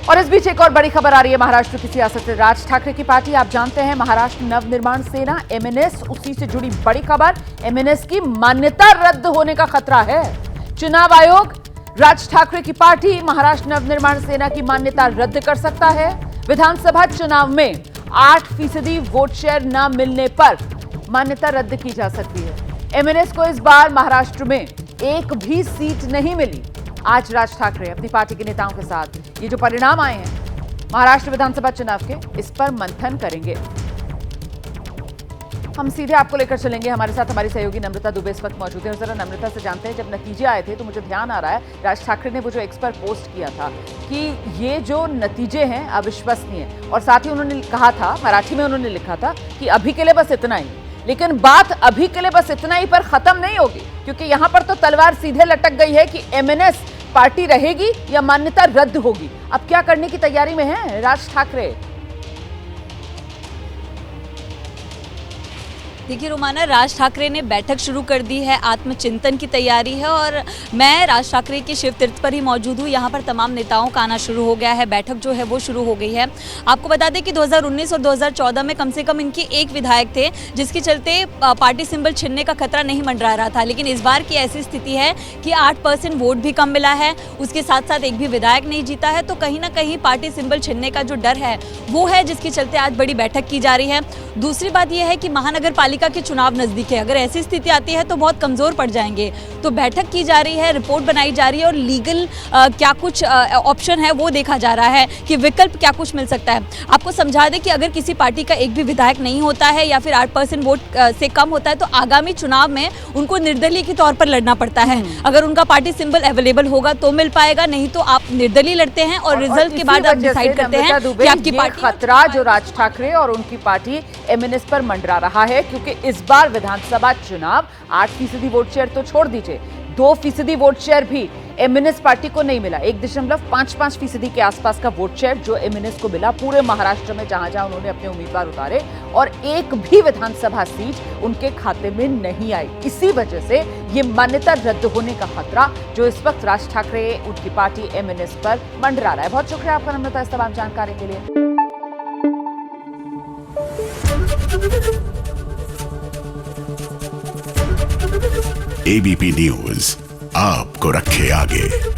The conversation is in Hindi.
और इस बीच एक और बड़ी खबर आ रही है महाराष्ट्र की सियासत से। राज ठाकरे की पार्टी आप जानते हैं महाराष्ट्र नवनिर्माण सेना एमएनएस, उसी से जुड़ी बड़ी खबर। एमएनएस की मान्यता रद्द होने का खतरा है। चुनाव आयोग राज ठाकरे की पार्टी महाराष्ट्र नवनिर्माण सेना की मान्यता रद्द कर सकता है। विधानसभा चुनाव में 8% वोट शेयर न मिलने पर मान्यता रद्द की जा सकती है। एमएनएस को इस बार महाराष्ट्र में एक भी सीट नहीं मिली। आज राज ठाकरे अपनी पार्टी के नेताओं के साथ ये जो परिणाम आए हैं महाराष्ट्र विधानसभा चुनाव के, इस पर मंथन करेंगे। हम सीधे आपको लेकर चलेंगे। हमारे साथ हमारी सहयोगी नम्रता दुबे इस वक्त मौजूद है और जरा नम्रता से जानते हैं, जब नतीजे आए थे तो मुझे ध्यान आ रहा है राज ठाकरे ने वो जो एक्स पर पोस्ट किया था कि ये जो नतीजे हैं अविश्वसनीय, और साथ ही उन्होंने कहा था, मराठी में उन्होंने लिखा था कि अभी के लिए बस इतना ही। लेकिन बात अभी के लिए बस इतना ही पर खत्म नहीं होगी, क्योंकि यहां पर तो तलवार सीधे लटक गई है कि एमएनएस पार्टी रहेगी या मान्यता रद्द होगी। अब क्या करने की तैयारी में है राज ठाकरे? देखिए रोमाना, राज ठाकरे ने बैठक शुरू कर दी है, आत्मचिंतन की तैयारी है और मैं राज ठाकरे के शिव तीर्थ पर ही मौजूद हूँ। यहाँ पर तमाम नेताओं का आना शुरू हो गया है, बैठक जो है वो शुरू हो गई है। आपको बता दें कि 2019 और 2014 में कम से कम इनके एक विधायक थे, जिसके चलते पार्टी सिंबल छिनने का खतरा नहीं मंडरा रहा था। लेकिन इस बार की ऐसी स्थिति है कि 8% वोट भी कम मिला है, उसके साथ साथ एक भी विधायक नहीं जीता है। तो कहीं ना कहीं पार्टी सिंबल छिनने का जो डर है वो है, जिसके चलते आज बड़ी बैठक की जा रही है। दूसरी बात यह है कि महानगर पालिका के चुनाव नजदीक है, अगर ऐसी स्थिति आती है तो बहुत कमजोर पड़ जाएंगे। तो बैठक की जा रही है, रिपोर्ट बनाई जा रही है और लीगल क्या कुछ ऑप्शन है वो देखा जा रहा है कि विकल्प क्या कुछ मिल सकता है। आपको समझा दें कि अगर किसी पार्टी का एक भी विधायक नहीं होता है या फिर 8% वोट से कम होता है तो आगामी चुनाव में उनको निर्दलीय के तौर पर लड़ना पड़ता है। अगर उनका पार्टी सिंबल अवेलेबल होगा तो मिल पाएगा, नहीं तो आप निर्दलीय लड़ते हैं और रिजल्ट के बाद आप डिसाइड करते हैं कि आपकी पार्टी। खतरा जो राज ठाकरे और उनकी पार्टी एमएनएस पर मंडरा रहा है, क्योंकि इस बार विधानसभा चुनाव 8% वोट शेयर तो छोड़ दीजिए, 2% वोट शेयर भी एमएनएस पार्टी को नहीं मिला। 1.55% के आसपास का वोट शेयर जो एमएनएस को मिला पूरे महाराष्ट्र में, जहां जहां उन्होंने अपने उम्मीदवार उतारे, और एक भी विधानसभा सीट उनके खाते में नहीं आई। इसी वजह से ये मान्यता रद्द होने का खतरा जो इस वक्त राज ठाकरे उनकी पार्टी एमएनएस पर मंडरा रहा है। बहुत शुक्रिया आपका नम्रता इस तमाम जानकारी के लिए। एबीपी न्यूज आपको रखे आगे।